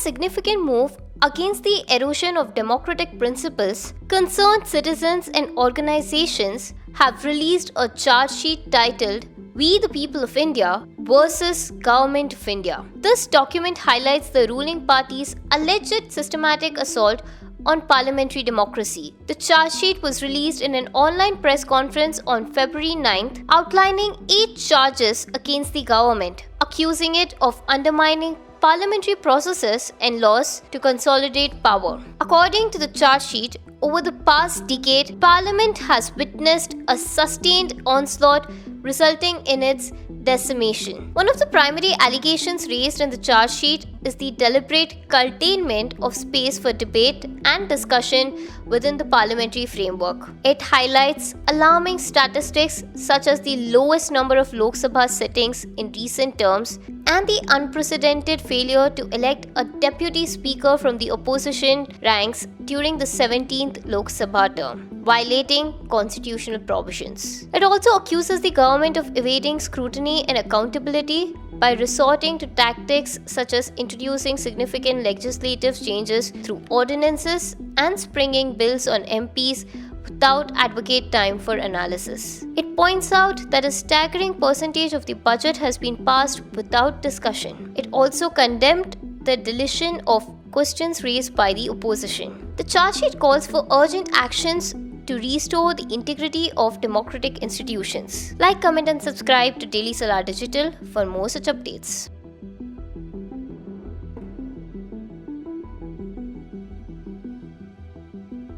significant move against the erosion of democratic principles, concerned citizens and organizations have released a charge sheet titled "We the People of India versus Government of India." This document highlights the ruling party's alleged systematic assault on parliamentary democracy. The charge sheet was released in an online press conference on February 9th, outlining 8 charges against the government, accusing it of undermining parliamentary processes and laws to consolidate power. According to the charge sheet, over the past decade, Parliament has witnessed a sustained onslaught resulting in its decimation. One of the primary allegations raised in the charge sheet is the deliberate curtailment of space for debate and discussion within the parliamentary framework. It highlights alarming statistics such as the lowest number of Lok Sabha sittings in recent terms and the unprecedented failure to elect a deputy speaker from the opposition ranks during the 17th Lok Sabha term, violating constitutional provisions. It also accuses the government of evading scrutiny and accountability by resorting to tactics such as introducing significant legislative changes through ordinances and springing bills on MPs without adequate time for analysis. It points out that a staggering percentage of the budget has been passed without discussion. It also condemned the deletion of questions raised by the opposition. The charge sheet calls for urgent actions to restore the integrity of democratic institutions. Like, comment and subscribe to Daily Salar Digital for more such updates.